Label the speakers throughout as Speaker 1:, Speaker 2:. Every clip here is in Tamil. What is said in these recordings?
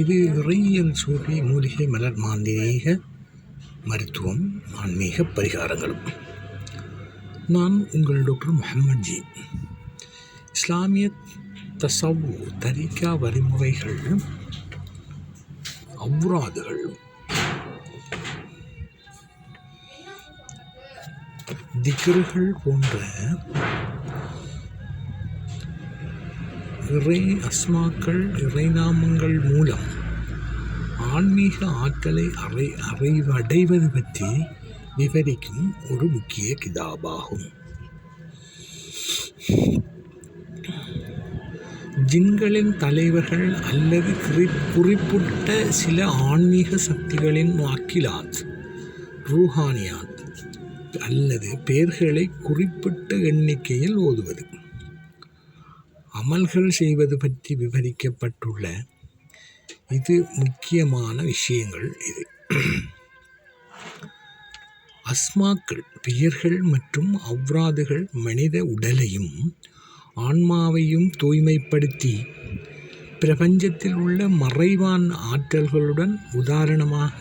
Speaker 1: இது இறையியல், சூஃபி, மூலிகை, மலர், மாந்திரீக மருத்துவம், ஆன்மீக பரிகாரங்களும். நான் உங்கள் டாக்டர் முஹம்மது ஜி. இஸ்லாமிய தஸவ்வு தரீகா வழிமுறைகள், அவ்ராதுகள், திக்ருகள் போன்ற இறை அஸ்மாக்கள், இறைநாமங்கள் மூலம் ஆன்மீக ஆற்றலை அடைவது பற்றி விவரிக்கும் ஒரு முக்கிய கிதாபாகும். ஜின்களின் தலைவர்கள் அல்லது குறிப்பிட்ட சில ஆன்மீக சக்திகளின் வாக்கிலாத், ரூஹானியாத் அல்லது பெயர்களை குறிப்பிட்ட எண்ணிக்கையில் ஓதுவது, அமல்கள் செய்வது பற்றி விவரிக்கப்பட்டுள்ள இது முக்கியமான விஷயங்கள். இது அஸ்மாக்கள், பெயர்கள் மற்றும் அவ்ராதுகள் மனித உடலையும் ஆன்மாவையும் தூய்மைப்படுத்தி பிரபஞ்சத்தில் உள்ள மறைவான ஆற்றல்களுடன், உதாரணமாக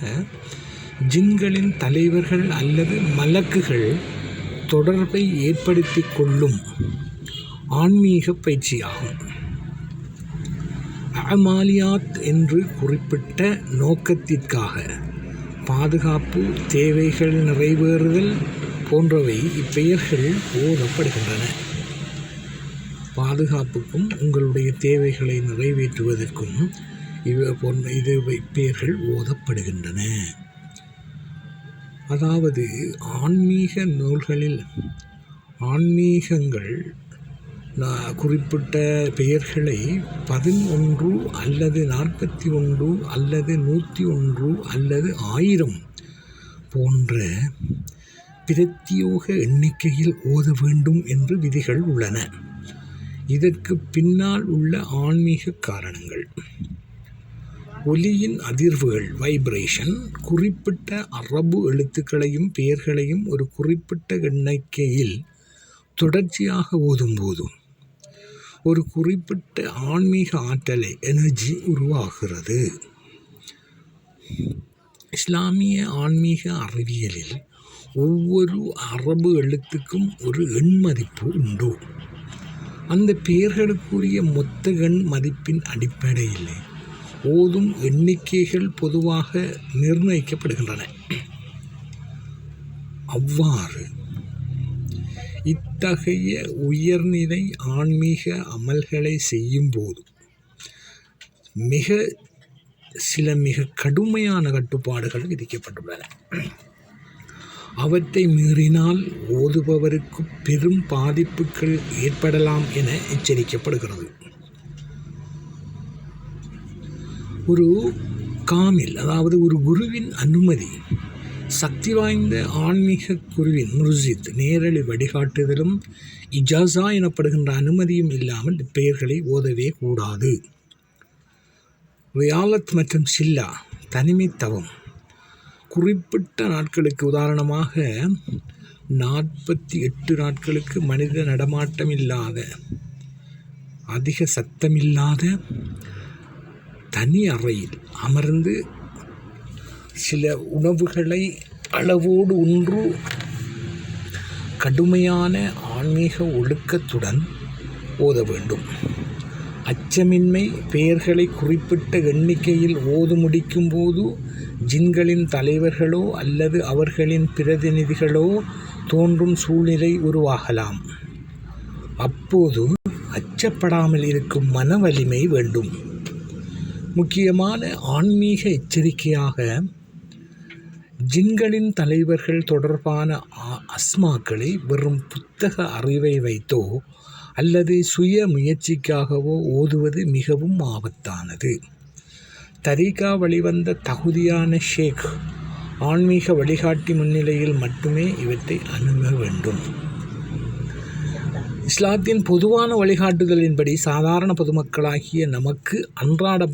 Speaker 1: ஜின்களின் தலைவர்கள் அல்லது மலக்குகள் தொடர்பை ஏற்படுத்தி கொள்ளும் ஆன்மீக பயிற்சியாகும். அமாலியாத் என்று குறிப்பிட்ட நோக்கத்திற்காக பாதுகாப்பு, தேவைகள் நிறைவேறுதல் போன்றவை இப்பெயர்கள் ஓதப்படுகின்றன. பாதுகாப்புக்கும் உங்களுடைய தேவைகளை நிறைவேற்றுவதற்கும் இது பெயர்கள் ஓதப்படுகின்றன. அதாவது ஆன்மீக நூல்களில் ஆன்மீகங்கள் குறிப்பிட்ட பெயர்களை 11 அல்லது 41 அல்லது 101 அல்லது 1000 போன்ற பிரத்யோக எண்ணிக்கையில் ஓத வேண்டும் என்று விதிகள் உள்ளன. இதற்கு பின்னால் உள்ள ஆன்மீக காரணங்கள்: ஒலியின் அதிர்வுகள், வைப்ரேஷன், குறிப்பிட்ட அரபு எழுத்துக்களையும் பெயர்களையும் ஒரு குறிப்பிட்ட எண்ணிக்கையில் தொடர்ச்சியாக ஓதும்போதும் ஒரு குறிப்பிட்ட ஆன்மீக ஆற்றலை, எனர்ஜி உருவாகிறது. இஸ்லாமிய ஆன்மீக அறிவியலில் ஒவ்வொரு அரபு எழுத்துக்கும் ஒரு எண் மதிப்பு உண்டு. அந்த பெயர்களுக்குரிய மொத்த எண் மதிப்பின் அடிப்படையில் ஓதும் எண்ணிக்கைகள் பொதுவாக நிர்ணயிக்கப்படுகின்றன. அவ்வாறு இத்தகைய உயர்நிலை ஆன்மீக அமல்களை செய்யும்போது மிக கடுமையான கட்டுப்பாடுகள் விதிக்கப்பட்டுள்ளன. அவற்றை மீறினால் ஓதுபவருக்கு பெரும் பாதிப்புகள் ஏற்படலாம் என எச்சரிக்கப்படுகிறது. ஒரு காமில், அதாவது ஒரு குருவின் அனுமதி, சக்தி வாய்ந்த ஆன்மீக குருவின் முர்ஷித் நேரடி வழிகாட்டுதலும் இஜாசா எனப்படுகின்ற அனுமதியும் இல்லாமல் இப்பெயர்களை ஓதவே கூடாது. ரியாலத் மற்றும் சில்லா, தனிமைத்தவம், குறிப்பிட்ட நாட்களுக்கு, உதாரணமாக 48 நாட்களுக்கு மனித நடமாட்டம் இல்லாத, அதிக சத்தமில்லாத தனி அறையில் அமர்ந்து சில உணவுகளை அளவோடு உண்டு கடுமையான ஆன்மீக ஒழுக்கத்துடன் ஓத வேண்டும். அச்சமின்மை, பெயர்களை குறிப்பிட்ட எண்ணிக்கையில் ஓது முடிக்கும் போது ஜின்களின் தலைவர்களோ அல்லது அவர்களின் பிரதிநிதிகளோ தோன்றும் சூழ்நிலை உருவாகலாம். அப்போது அச்சப்படாமல் இருக்கும் மன வலிமை வேண்டும். முக்கியமான ஆன்மீக எச்சரிக்கையாக, ஜின்களின் தலைவர்கள் தொடர்பான அஸ்மாக்களை வெறும் புத்தக அறிவை வைத்தோ அல்லது சுய முயற்சிக்காகவோ ஓதுவது மிகவும் ஆபத்தானது. தரீகா வழிவந்த தகுதியான ஷேக், ஆன்மீக வழிகாட்டி முன்னிலையில் மட்டுமே இவற்றை அணுக வேண்டும். இஸ்லாத்தின் பொதுவான வழிகாட்டுதலின்படி சாதாரண பொதுமக்களாகிய நமக்கு அன்றாட